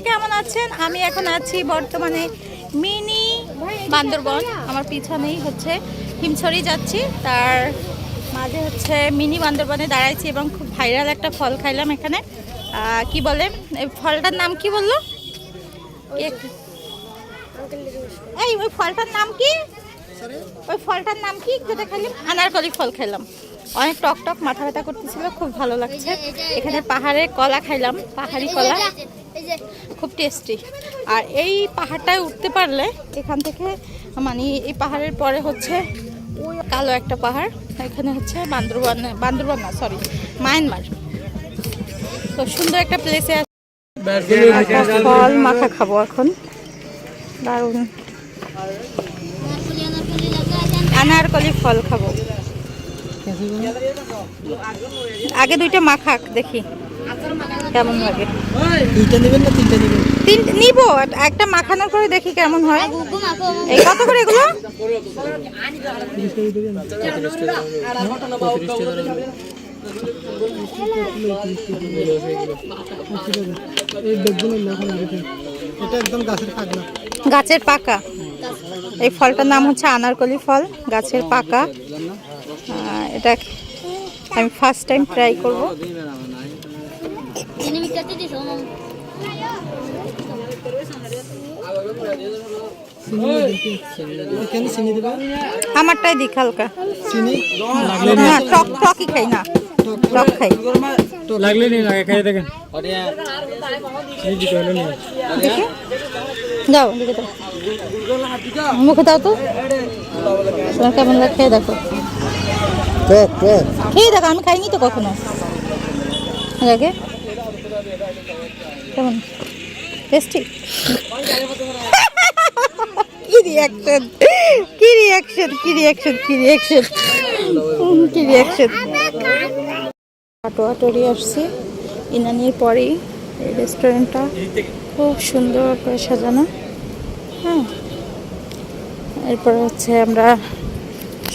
সবাই কেমন আছেন? আমি এখন আছি বর্তমানে মিনি বান্দরবন। আমার পিছনেই হচ্ছে হিমছড়ি যাচ্ছি, তার মাঝে হচ্ছে মিনি বান্দরবনে দাঁড়াইছি এবং খুব ভাইরাল একটা ফল খাইলাম এখানে। কি বলে এই ফলটার নাম কি বললো? এই ওই ফলটার নাম কি? ওই ফলটার নাম কি যেটা খাইলাম? আনারকলি ফল খাইলাম। অনেক টক টক, মাথা ব্যথা করতেছিল, খুব ভালো লাগছে। এখানে পাহাড়ে কলা খাইলাম, পাহাড়ি কলা, খুব টেস্টি। আর এই পাহাড়টায় উঠতে পারলে এখান থেকে মানে এই পাহাড়ের পরে হচ্ছে ওই কালো একটা পাহাড়, এখানে হচ্ছে বান্দরবান না সরি মায়ানমার। তো সুন্দর একটা প্লেসে ফল মাখা খাবো এখন, দারুণ। আনারকলি ফল খাবো, আগে দুইটা মাখাক দেখি কেমন লাগে। দুইটা নেবেন না তিনটা নেবেন? তিনটা নিব, একটা মাখানোর করে দেখি কেমন হয়। এই কত করে এগুলো? এটা একদম গাছের পাকা। গাছের পাকা এই ফলটার নাম হচ্ছে আনারকলি ফল, গাছের পাকা। এটা আমি ফার্স্ট টাইম ট্রাই করব। আমারটাই দিক হালকা, না টক টকই খাই না, টক খাই। লাগলে নিয়ে লাগে খাই দেখেন। দেখি যাও দিকে দাও, মুখে দাও তো কেমন লাগে, খেয়ে দেখো। খেয়ে দেখো, আমি খাইনি তো কখনো। লাগে কেমন টেস্টি? কি রিয়াকশন, কি রিয়াকশন, কি রিয়াকশন, কি রিয়াকশন, কি রিয়াকশন। হাটোয়াটোরি আসছি ইনানির পরেই। এই রেস্টুরেন্টটা খুব সুন্দর করে সাজানো। হ্যাঁ, এরপর হচ্ছে আমরা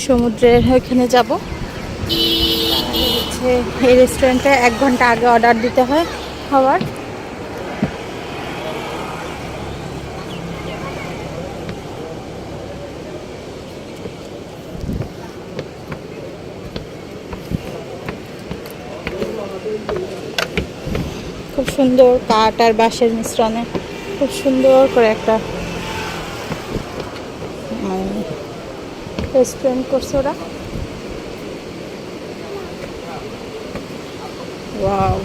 সমুদ্রের ওইখানে যাব। হচ্ছে এই রেস্টুরেন্টে 1 ঘন্টা আগে অর্ডার দিতে হয় খাবার। খুব সুন্দর কাঠ আর বাঁশের মিশ্রণে খুব সুন্দর করে একটা রেস্টুরেন্ট করছে ওরা। ওয়াও,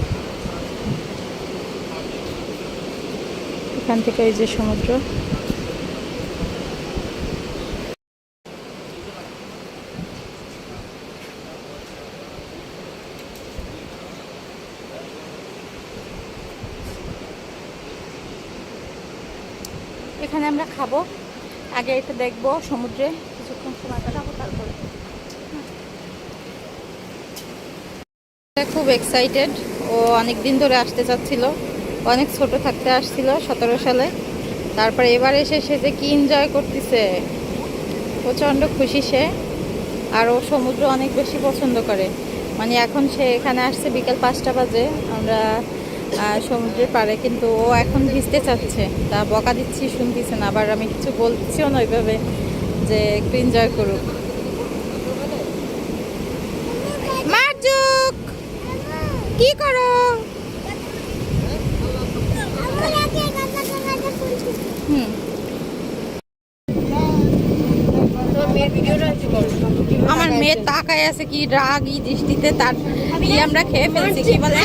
এখান থেকে এই যে সমুদ্র। এখানে আমরা খাবো, আগে এটা দেখবো সমুদ্রে কিছুক্ষণ সময় কাটাবো, তারপরে খুব এক্সাইটেড। ও অনেক দিন ধরে আসতে চাচ্ছিল, অনেক ছোট থাকতে আসছিল 17 সালে, তারপরে এবার এসে সে যে কি এনজয় করতেছে, প্রচণ্ড খুশি সে। আর ও সমুদ্র অনেক বেশি পছন্দ করে। মানে এখন সে এখানে আসছে বিকাল 5টা বাজে, আমরা সমুদ্রের পাড়ে, কিন্তু ও এখন ভিজতে চাচ্ছে। তা বকা দিচ্ছি, শুনতেছে না, আবার আমি কিছু বলছিও না ওইভাবে যে একটু এনজয় করুক। মার্জুক কি করো? আমার মেয়ে তাকায় আছে কি রাগী দৃষ্টিতে, তার আমরা খেয়ে ফেলছি। কি বলে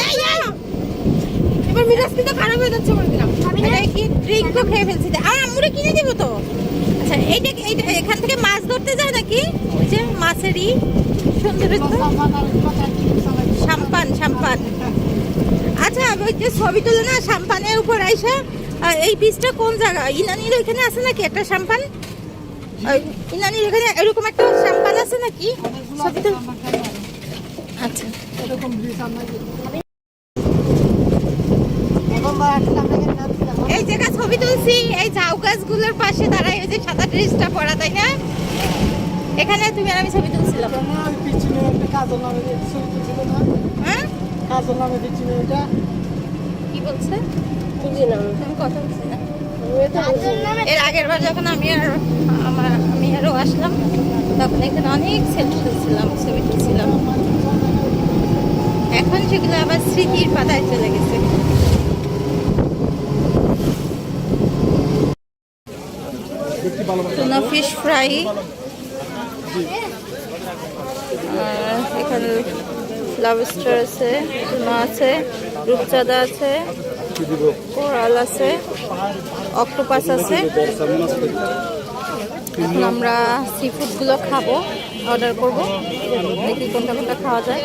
এবার মিরাজ কিন্তু খারাপ হয়ে যাচ্ছে বলে দিলাম। এটা কি ড্রিঙ্কও খেয়ে ফেলছি, আর আম্মুরে কিনে দিব তো। আচ্ছা এইটা এখান থেকে মাছ ধরতে যায় নাকি? ওই যে মাছেরই সুন্দর সাম্পান, সাম্পান। আচ্ছা ওই যে ছবি তুলে না সাম্পানের উপর আইসা, এই বীজটা কোন জায়গা? ইনানির ওইখানে আছে নাকি একটা সাম্পান? ইনানির ওখানে এরকম একটা সাম্পান আছে নাকি? ছবি তো আচ্ছা এই জায়গা ছবি তুলছি, এই ঝাউ গাছগুলোর পাশে দাঁড়াই, ওই যে সাদা ড্রেসটা পরা, তাই না? এখানে তুমি আর আমি ছবি তুলছিলাম। হ্যাঁ, কি বলছে আমি কথা বলছি না। এর আগের বার যখন আমি আরও আসলাম তখন এখানে অনেক সেলফি তুলছিলাম, ছবি তুলছিলাম। এখন সেগুলো আবার স্মৃতির পাতায় চলে গেছে। টুনা ফিশ ফ্রাই, আর এখানে লবস্টার আছে, টুনা আছে, রূপচাঁদা আছে, কোরাল আছে, অক্টোপাস আছে। এখন আমরা সি ফুডগুলো খাবো, অর্ডার করবো, দেখি কোনটা কোনটা খাওয়া যায়।